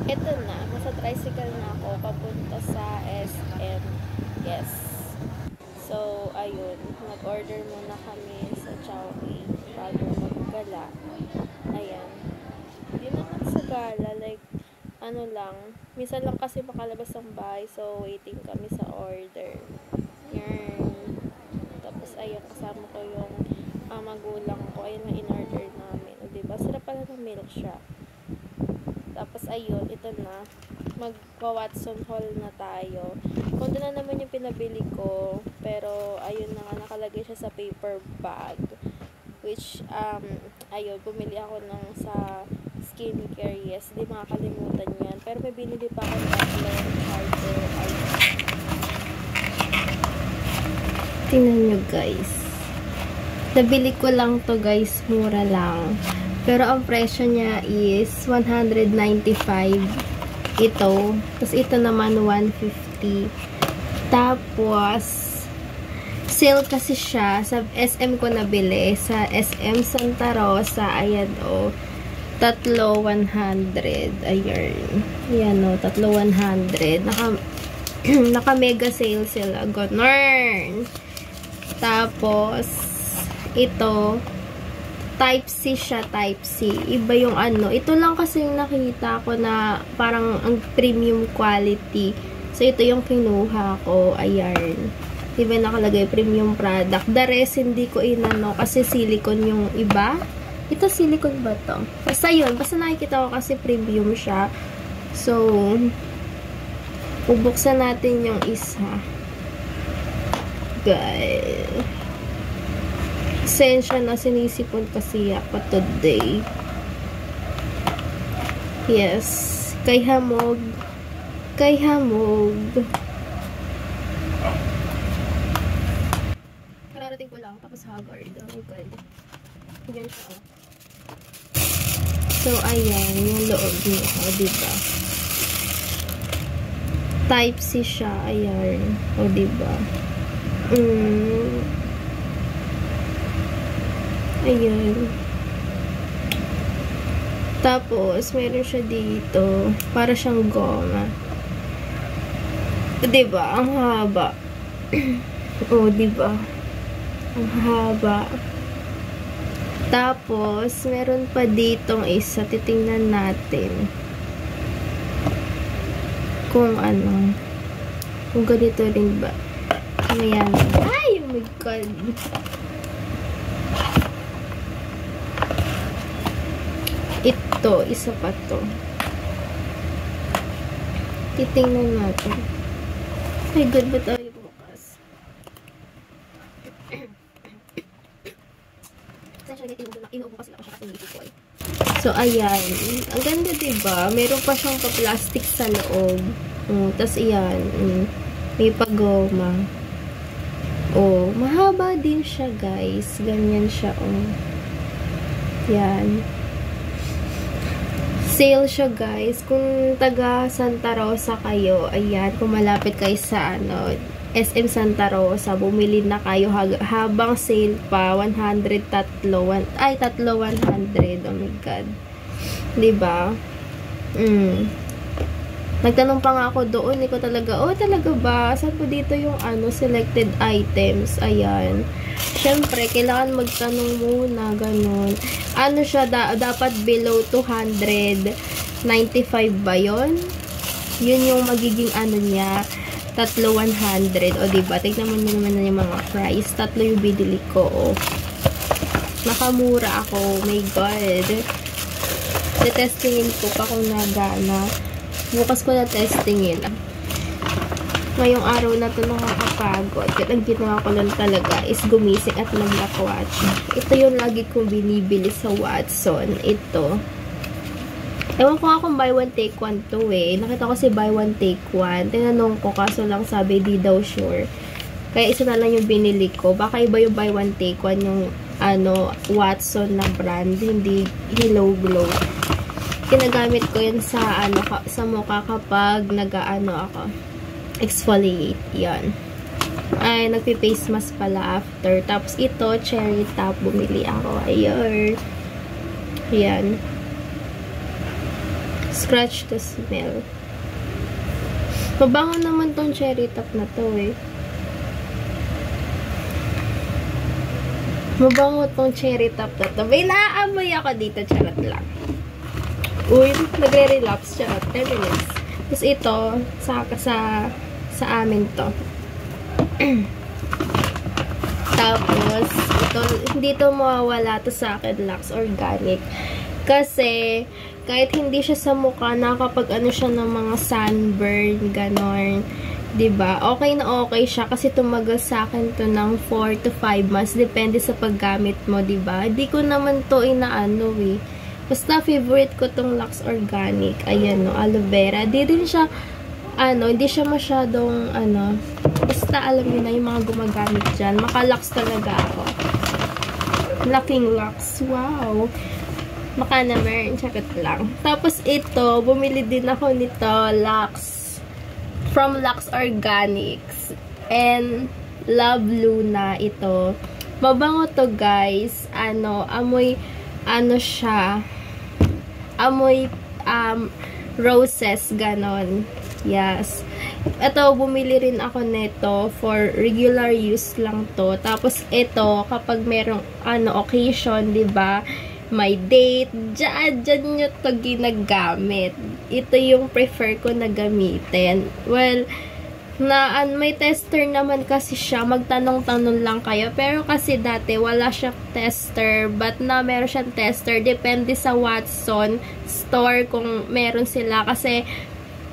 Ito na, nasa tricycle na ako papunta sa SM. Yes. So, ayun, nag-order muna kami sa Chowking bago maggala. Ayan. Hindi naman sa gala, like, ano lang, minsan lang kasi makalabas ng bahay, so waiting kami sa order. Yan. Tapos, ayun, kasama ko yung magulang ko. Ayun na in-order namin. O, diba? Sarap pala ng milk siya. Tapos, ayun, ito na. Magwa-Watson Hall na tayo. Kung na naman yung pinabili ko. Pero, ayun na nga, nakalagay siya sa paper bag. Which, ayun, bumili ako ng sa skincare. Yes, di makakalimutan yan. Pero may binili pa ako ng tatlo charger. Ayun. Tingnan nyo, guys. Nabili ko lang to, guys. Mura lang. Pero ang presyo niya is 195 ito. Tapos ito naman 150. Tapos sale kasi siya. Sa SM ko nabili. Sa SM Santa Rosa. Ayan o. Tatlo 100. Ayan. Ayan o. Tatlo 100. Naka mega sale sila. Ganun. Tapos ito Type C siya, Type C. Iba yung ano. Ito lang kasi yung nakita ko na parang ang premium quality. So, ito yung kinuha ko. Ayan. Diba nakalagay premium product. The rest, hindi ko inano kasi silicone yung iba. Ito, silicone ba to? Basta yun. Basta nakikita ko kasi premium siya. So, bubuksan natin yung isa. Guys. Sensya na sinisipon kasi ako today. Yes. Kay Hamog. Kay Hamog. Kararating ko lang. Tapos Haggard. Oh my God. Yan siya. Oh. So, ayan. Yung loob niya. O, diba? Type C siya. Ayan. O, diba? Ayan. Tapos, meron siya dito. Para siyang goma. Diba? Ang haba. O, diba? Ang haba. Tapos, meron pa ditong isa. Titingnan natin. Kung ano. Kung ganito rin ba. Ayan. Ay! Oh my God. Ito, isa pa to. Titingnan natin. Ay, good ba tayo bukas? Inuubo kasi ako siya kasi naisip ko eh. So, ayan. Ang ganda diba? Meron pa siyang pa-plastic sa loob. Tapos, ayan. May pagoma. Mahaba din siya, guys. Ganyan siya, Yan. Sale siya, guys. Kung taga Santa Rosa kayo, ayan, kung malapit kayo sa, SM Santa Rosa, bumili na kayo habang sale pa, 100 tatlo, tatlo 100, oh my God. Diba? Nagtanong pa nga ako doon, ko talaga, talaga ba? Saan po dito yung, selected items? Ayan. Siyempre, kailangan magtanong muna, ganun. Ano siya, dapat below 295 ba yun? Yun yung magiging niya, tatlo 100. O, diba? Tignan mo naman na yung mga price. Tatlo yung binili ko, Nakamura ako. My God. Tetestingin ko pa kung nagana. Bukas ko na testingin. Ngayong araw na to nakakapagod. At ang ginawa ko lang talaga is gumising at mag-watch. Ito yung lagi kong binibili sa Watson. Ito. Ewan ko nga kung buy one take one to eh. Nakita ko si buy one take one. Tinanong ko kaso lang sabi di daw sure. Kaya isa na lang yung binili ko. Baka iba yung buy one take one yung Watson na brand. Hindi Hello Glow. Ginagamit ko yun sa sa mukha kapag ako exfoliate. Yan. Ay, nagpi-face mask pala after. Tapos ito, cherry top, bumili ako. Ayun. Yan. Scratch to smell. Mabango naman tong cherry top na to eh. Mabango tong cherry top na to. May naaamoy ako dito. Charot lang. Uy, nagre-relapse. Charot. 10 minutes. Tapos ito, sa amin to. Tapos, ito, hindi to mawawala to sa akin, Lux Organic. Kasi, kahit hindi siya sa mukha, nakapag ano siya ng mga sunburn, ganon. 'Di ba? Okay na okay siya kasi tumagal sa akin to ng 4 to 5 months. Depende sa paggamit mo, 'di ba? Hindi ko naman to inaano eh. Basta favorite ko tong Lux Organic. Ayan no, aloe vera. Di rin siya, hindi siya masyadong, basta alam niyo na yung mga gumagamit dyan. Maka-Lux talaga ako. Laking Lux. Wow! Maka naman, charot lang. Tapos ito, bumili din ako nito, Lux. From Lux Organics. And, Love Luna ito. Mabango to guys. Amoy, siya. Amoy, roses, ganon. Yes. Ito, bumili rin ako nito for regular use lang to. Tapos, ito, kapag merong, occasion, 'di ba? May date, dyan nyo to ginagamit. Ito yung prefer ko na gamitin. Well, may tester naman kasi siya. Magtanong-tanong lang kayo. Pero kasi dati, wala siyang tester. But na meron siyang tester. Depende sa Watson store kung meron sila. Kasi,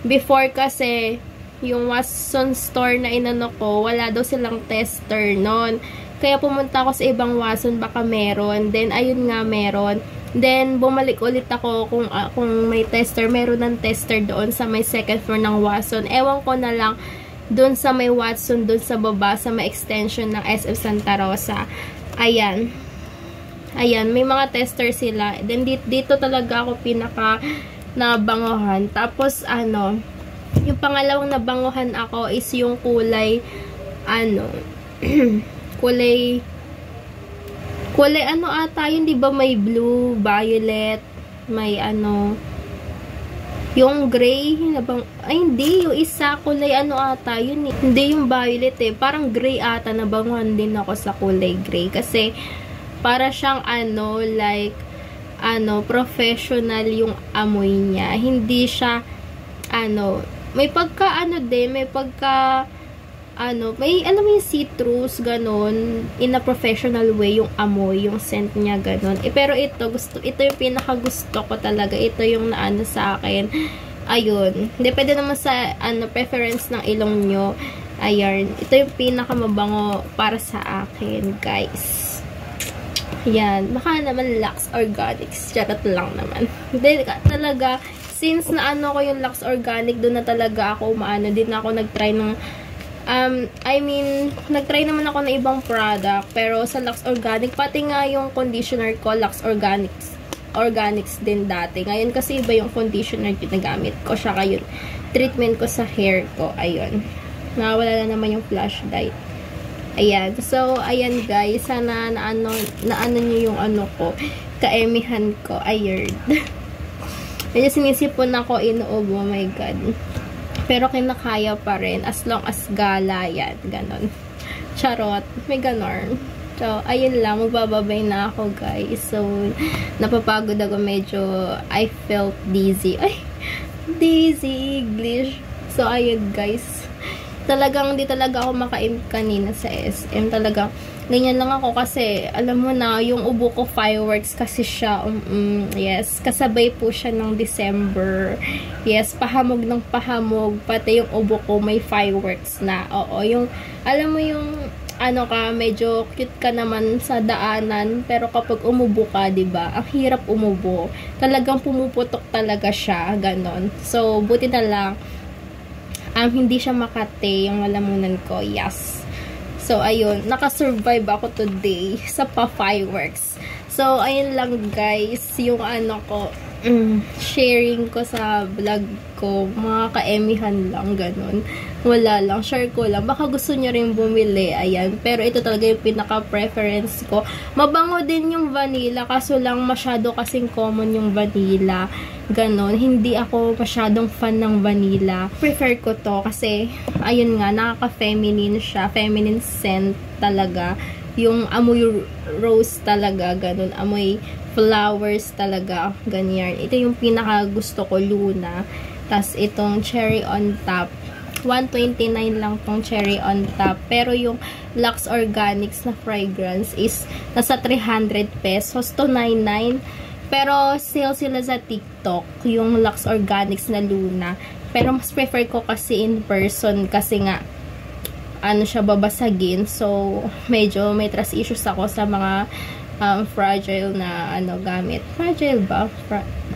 before kasi, yung Watson store na inano ko, wala daw silang tester nun. Kaya pumunta ako sa ibang Watson, baka meron. Then, ayun nga, meron. Then, bumalik ulit ako kung may tester. Meron ng tester doon sa may second floor ng Watson. Ewan ko na lang, doon sa may Watson, doon sa baba, sa may extension ng SF Santa Rosa. Ayan. Ayan, may mga tester sila. Then, dito talaga ako pinaka nabanguhan. Tapos, yung pangalawang nabanguhan ako is yung kulay, kulay ata yun, di ba? May blue, violet, may yung gray, hindi, yung isa, kulay ata yun eh. Hindi yung violet eh, parang gray ata, nabanguhan din ako sa kulay gray. Kasi, para siyang professional yung amoy niya. Hindi siya, may pagka, may pagka, may, alam mo yung citrus, ganon, in a professional way, yung amoy, yung scent niya, ganon. Pero ito yung pinaka-gusto ko talaga. Ito yung naano sa akin. Ayun. Depende naman sa, preference ng ilong nyo. Ayan. Ito yung pinaka-mabango para sa akin, guys. Yan. Baka naman Lux Organics. Charot lang naman. Hindi, talaga, since naano ko yung Lux Organic, doon na talaga ako din ako nag-try ng nag-try naman ako ng ibang product, pero sa Lux Organic, pati nga yung conditioner ko, Lux Organics din dati. Ngayon kasi iba yung conditioner ginagamit ko, siya yung treatment ko sa hair ko. Ayun. Nawala na naman yung flashlight. Ayan. So, ayan guys. Sana naano nyo yung ko, kaemihan ko. Ayun. Medyo sinisipon ako, inuog. Oh my God. Pero kinakaya pa rin as long as gala yan. Ganon. Charot. May ganon. So, ayun lang. Magbababay na ako, guys. So, napapagod ako. Medyo, I felt dizzy. Ay! Dizzy English. So, ayun, guys. Talagang, di talaga ako makain kanina sa SM. Talagang, ganyan lang ako kasi, alam mo na, yung ubo ko fireworks kasi siya. Yes, kasabay po siya ng December. Yes, pahamog ng pahamog. Pati yung ubo ko may fireworks na. Oo, yung, alam mo yung, medyo cute ka naman sa daanan, pero kapag umubo ka, diba, ang hirap umubo. Talagang pumuputok talaga siya, ganon. So, buti na lang, hindi siya makate yung lalamunan ko. Yes. So, ayun. Nakasurvive ako today sa pa-fireworks. So, ayun lang guys. Yung sharing ko sa vlog ko. Mga kaemihan lang. Ganon. Wala lang. Share ko lang. Baka gusto nyo rin bumili. Ayan. Pero ito talaga yung pinaka-preference ko. Mabango din yung vanilla. Kaso lang masyado kasing common yung vanilla. ganon. Hindi ako masyadong fan ng vanilla. Prefer ko to kasi, ayun nga, nakaka-feminine siya. Feminine scent talaga. Yung amoy rose talaga, ganon. Amoy flowers talaga, ganyan. Ito yung pinaka gusto ko, Luna. Tas itong cherry on top. 129 lang tong cherry on top. Pero yung Lux Organics na fragrance is nasa 300 pesos to 99. Pero sale sila sa TikTok, yung Lux Organics na Luna. Pero mas prefer ko kasi in person kasi nga ano siya, babasagin. So medyo may trust issues ako sa mga fragile na gamit. Fragile ba?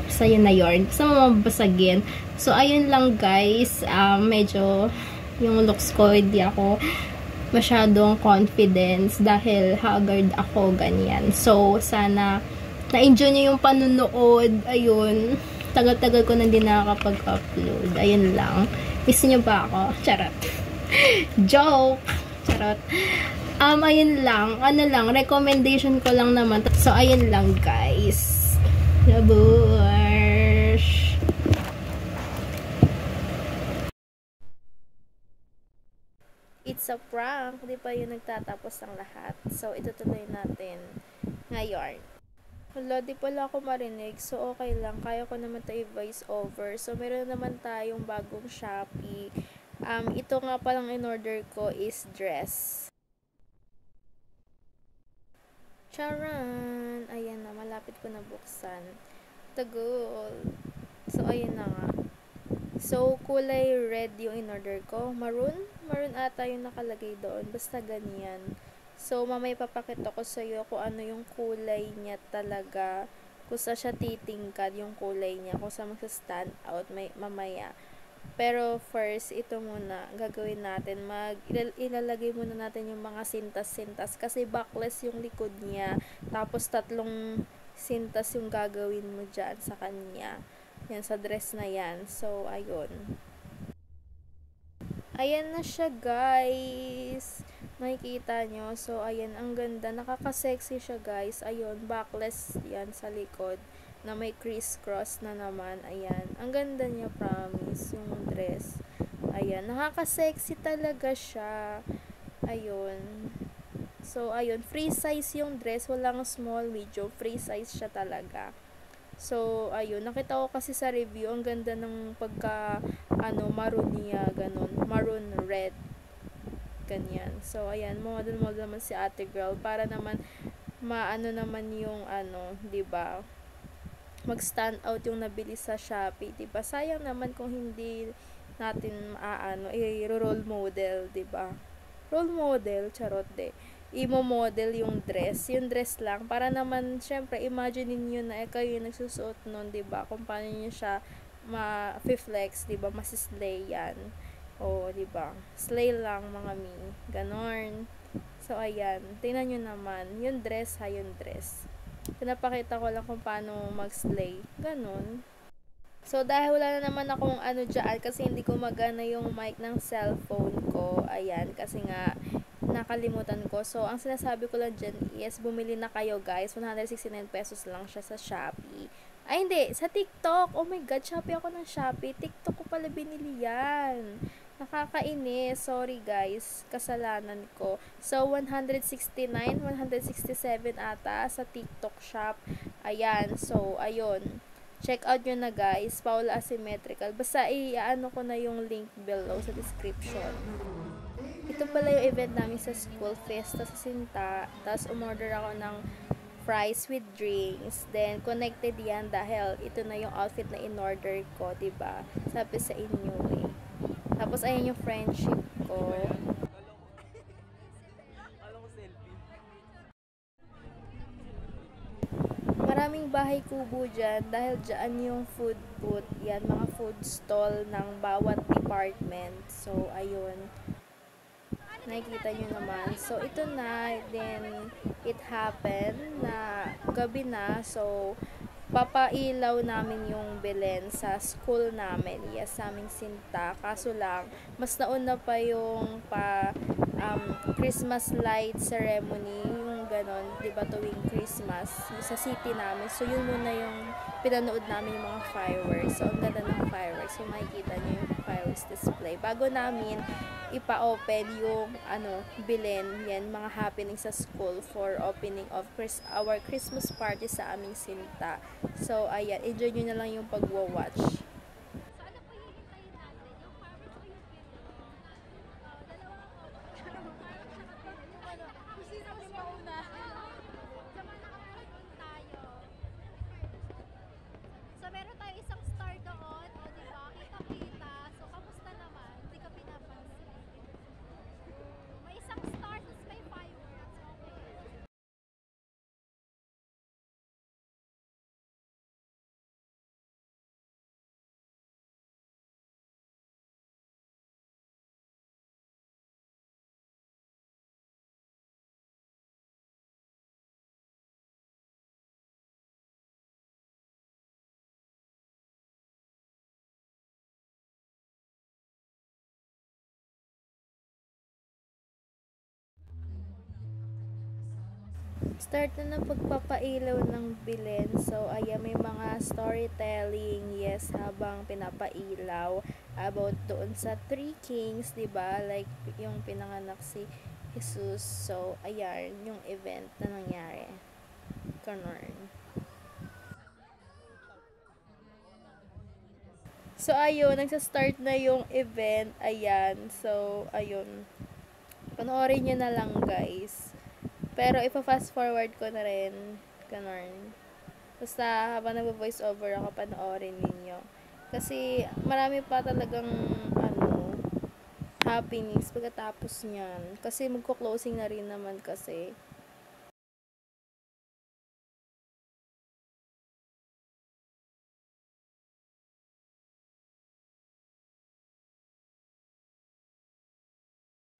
Sa yun na yarn. Sa mga babasagin. So, ayun lang guys. Medyo yung looks ko, hindi ako masyadong confidence dahil haggard ako, ganyan. So, sana na-enjoy nyo yung panunood. Ayun. Tagal-tagal ko na din nakakapag-upload. Ayun lang. Miss nyo ba ako? Charot. Joke! Charot. Ayun lang. Recommendation ko lang naman. So, ayun lang guys. Labush! It's a prank. Di pa yun nagtatapos ang lahat. So, itutuloy natin ngayon. Wala, di pala ako marinig. So, okay lang. Kaya ko naman ito i-voice over. So, meron naman tayong bagong Shopee. Ito nga palang in-order ko is dress. Charan! Ayan na, malapit ko na buksan. Tagol. So, ayan na nga. So, kulay red yung in-order ko. Maroon? Maroon ata yung nakalagay doon. Basta ganyan. So, mamaya papakita ko sa iyo kung ano yung kulay niya talaga. Kung saan siya titingkad yung kulay niya. Kung saan magsa-stand out mamaya. Pero first, ito muna gagawin natin. Ilalagay muna natin yung mga sintas-sintas kasi backless yung likod niya. Tapos 3 sintas yung gagawin mo dyan sa kanya. Yan, sa dress na yan. So, ayun. Ayan na siya, guys. Makikita nyo. So, ayan. Ang ganda. Nakaka-sexy siya, guys. Ayun, backless yan sa likod na may criss-cross na naman. Ayan. Ang ganda niya, promise. Yung dress. Ayan. Nakaka-sexy talaga siya. Ayun. So, ayun. Free size yung dress. Walang small, medium. Free size siya talaga. So, ayun. Nakita ko kasi sa review, ang ganda ng pagka, maroon niya, ganun. Maroon red. Ganyan. So, ayan. Model naman si ate girl. Para naman, maano naman yung, diba? Mag-stand out yung nabili sa Shopee. Diba? Sayang naman kung hindi natin, i-role model, diba? Role model, charot de. Imo-model yung dress lang, para naman, syempre, imagine niyo na kayo yung nagsusuot nun, diba, kung paano nyo siya ma-flex, diba, masislay yan, o, diba, slay lang, mga mi, ganon. So, ayan, tingnan nyo naman, yung dress, pinapakita ko lang kung paano mag-slay, ganon. So, dahil wala na naman akong dyan, kasi hindi ko magana yung mic ng cellphone ko, ayan, kasi nga, nakalimutan ko. So, ang sinasabi ko lang dyan is, bumili na kayo guys. 169 pesos lang siya sa Shopee. Ay, hindi. Sa TikTok. Oh my God, Shopee ako ng Shopee. TikTok ko pala binili yan. Nakakainis. Sorry guys. Kasalanan ko. So, 169, 167 ata sa TikTok shop. Ayan. So, ayun. Check out nyo na guys. Paula Asymmetrical. Basta i-ano ko na yung link below sa description. Ito pala yung event namin sa school, Fiesta sa Sinta. Tapos umorder ako ng fries with drinks. Then connected yan dahil ito na yung outfit na in-order ko, diba? Sabi sa inyo eh. Tapos ayan yung friendship ko. Maraming bahay kubo dyan dahil dyan yung food booth. Yan, mga food stall ng bawat department. So, ayun. Nakikita nyo naman. So, ito na. Then, it happened na gabi na. So, papailaw namin yung Belen sa school namin. Yes, sa aming Sinta. Kaso lang, mas nauna pa yung Christmas light ceremony. Yung ganon, di ba, tuwing Christmas sa city namin. So, yun muna yung pinanood namin, yung mga fireworks. So, ang ganda ng fireworks. So, makikita nyo yung fireworks display. Bago namin ipa-open yung bilin, yan, mga happening sa school for opening of our Christmas party sa aming Sinta. So, ayan, enjoy nyo na lang yung pagwa-watch. So, meron tayo isang star doon, o diba? Kitang-kita. So, kamusta naman? Hindi ka pinapansin. May isang star, tapos may fireworks. Okay. Start na ng pagpapailaw ng bilin. So, ayan, may mga storytelling, yes, habang pinapailaw about doon sa Three Kings, 'di ba? Like yung pinanganak si Jesus. So, ayan, yung event na nangyari. Kanorn. So, ayun, nagsa-start na yung event. Ayan. So, ayun. Panoorin nyo na lang, guys. Pero, ipa-fast forward ko na rin. Ganon. Basta, habang nag-voice over ako, panoorin ninyo. Kasi, marami pa talagang, happenings pagkatapos niyan. Kasi, magko-closing na rin naman kasi.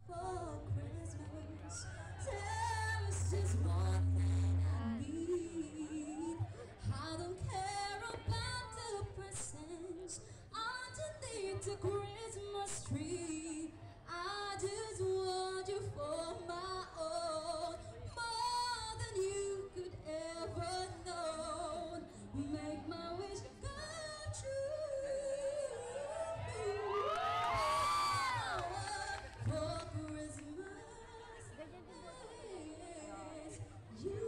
For Christmas, there's just one thing I need. I don't care about the presents underneath the Christmas tree. I just want you for my own, more than you could ever know. Make my wish come true. For Christmas is you.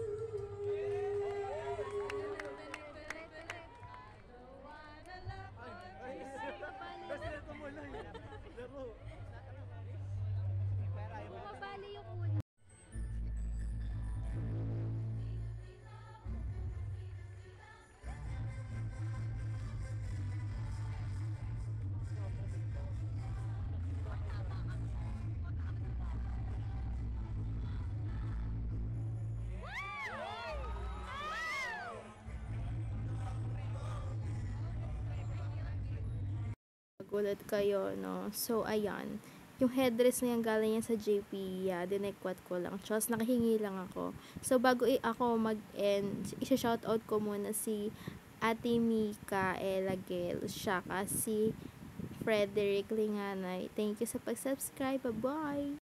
Bumabali yung ulo. Magulat kayo, no? So, ayan. Yung headdress na yan galing yan sa JP, dinekwat ko lang. Tapos, nakahingi lang ako. So, bago ako mag-end, isa-shoutout ko muna si Ate Mika Elagel, siya si Frederick Linganay. Thank you sa pag-subscribe. Bye-bye!